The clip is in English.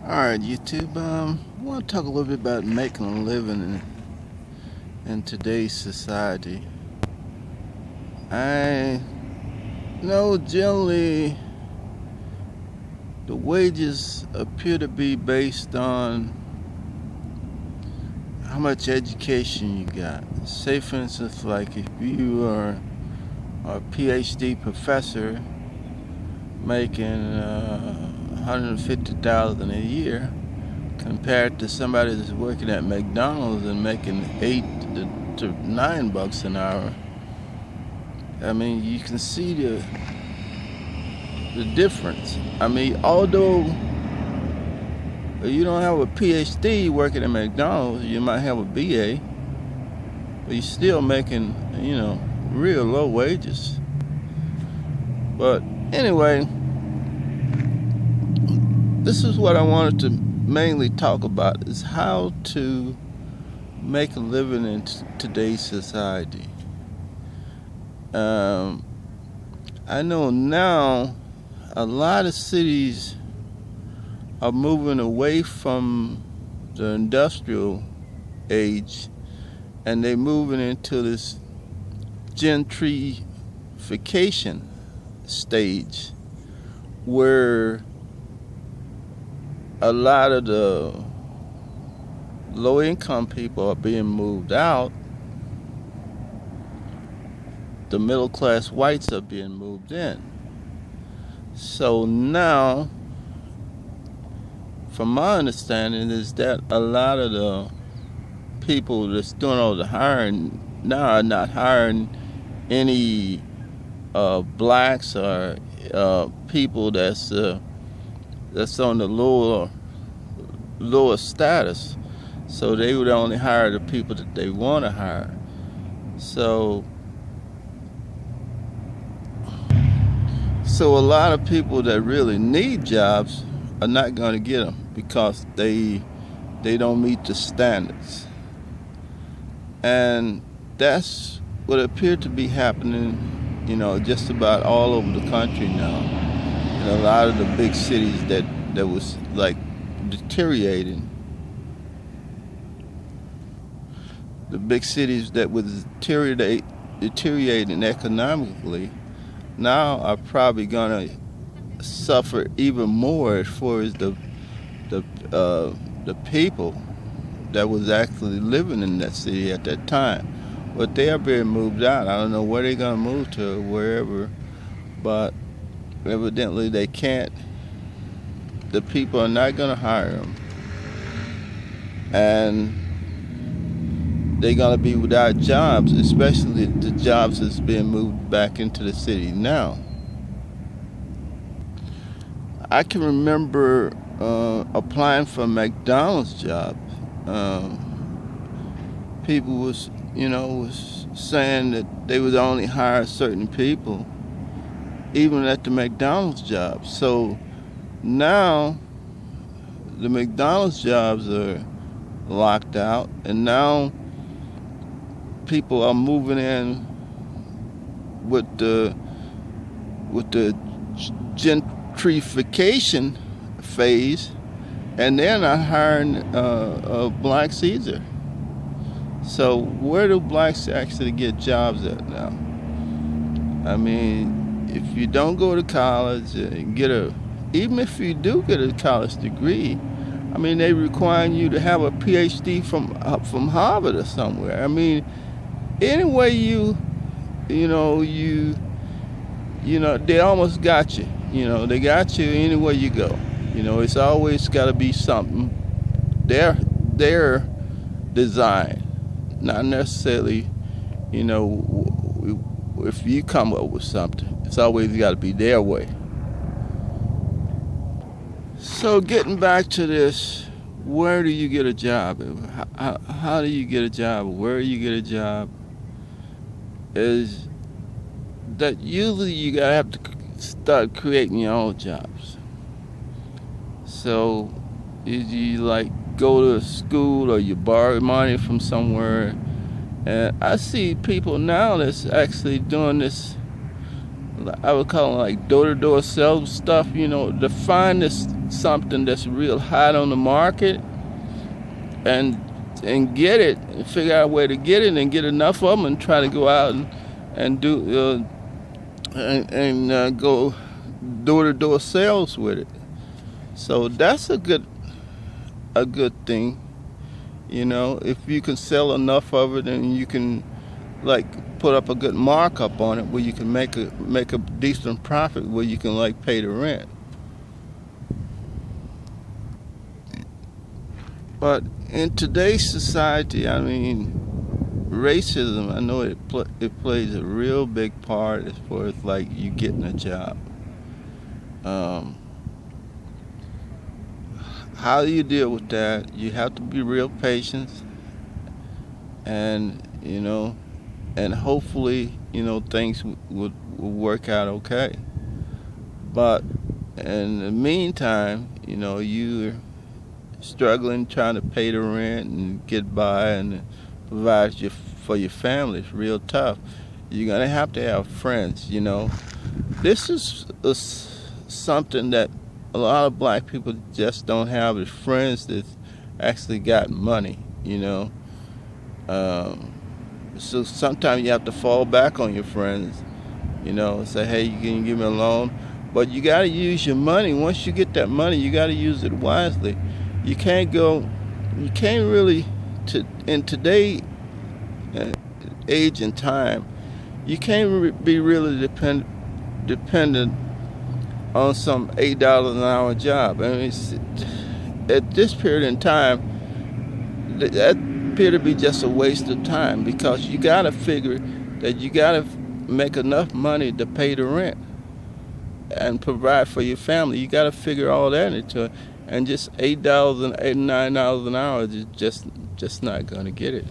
Alright, YouTube, I want to talk a little bit about making a living in today's society. I know generally the wages appear to be based on how much education you got. Say, for instance, like if you are a PhD professor making $150,000 a year, compared to somebody that's working at McDonald's and making $8 to $9 an hour. I mean, you can see the difference. I mean, although you don't have a PhD working at McDonald's, you might have a BA, but you're still making, real low wages. But anyway, this is what I wanted to mainly talk about, is how to make a living in today's society. I know now a lot of cities are moving away from the industrial age, and they're moving into this gentrification stage where a lot of the low-income people are being moved out. The middle-class whites are being moved in. So now, from my understanding, is that a lot of the people that's doing all the hiring now are not hiring any blacks or people that's on the lower status. So they would only hire the people that they want to hire. So a lot of people that really need jobs are not going to get them because they don't meet the standards. And that's what appeared to be happening, just about all over the country now. In a lot of the big cities that was like deteriorating. The big cities that was deteriorating economically now are probably gonna suffer even more as far as the people that was actually living in that city at that time. But they are being moved out. I don't know where they're gonna move to, wherever, but evidently they can't. The people are not gonna hire them, and they're gonna be without jobs, especially the jobs that's being moved back into the city now. I can remember applying for a McDonald's job. People was saying that they would only hire certain people, even at the McDonald's job. So now the McDonald's jobs are locked out, and now people are moving in with the gentrification phase, and they're not hiring blacks either. So where do blacks actually get jobs at now? I mean, if you don't go to college and even if you do get a college degree, I mean, they require you to have a PhD from Harvard or somewhere. I mean, anyway they almost got you. They got you anywhere you go. It's always got to be something their design, not necessarily, if you come up with something, it's always got to be their way. So getting back to this, where do you get a job? How do you get a job? Where do you get a job? Is that usually you gotta have to start creating your own jobs. So you like go to school or you borrow money from somewhere. And I see people now that's actually doing this, I would call it like door-to-door sales stuff, to find this something that's real hot on the market and get it, and figure out a way to get it and get enough of them and try to go out and do go door-to-door sales with it. So that's a good thing, you know. If you can sell enough of it, and you can like put up a good markup on it, where you can make a decent profit, where you can like pay the rent. But in today's society, I mean, racism, I know it plays a real big part as far as like you getting a job. How do you deal with that? You have to be real patient, and you know, and hopefully, you know, things would work out okay. But in the meantime, you know, you're struggling trying to pay the rent and get by and provide for your family. It's real tough. You're gonna have to have friends, you know. This is something that a lot of black people just don't have, is friends that actually got money, you know. So sometimes you have to fall back on your friends, you know, say, hey, you can give me a loan. But you got to use your money. Once you get that money, you got to use it wisely. You can't really, in today's age and time, you can't be really dependent on some $8 an hour job. I mean, at this period in time, that appear to be just a waste of time, because you got to figure that you got to make enough money to pay the rent and provide for your family. You got to figure all that into it, and just $8 and $9 an hour is just not going to get it.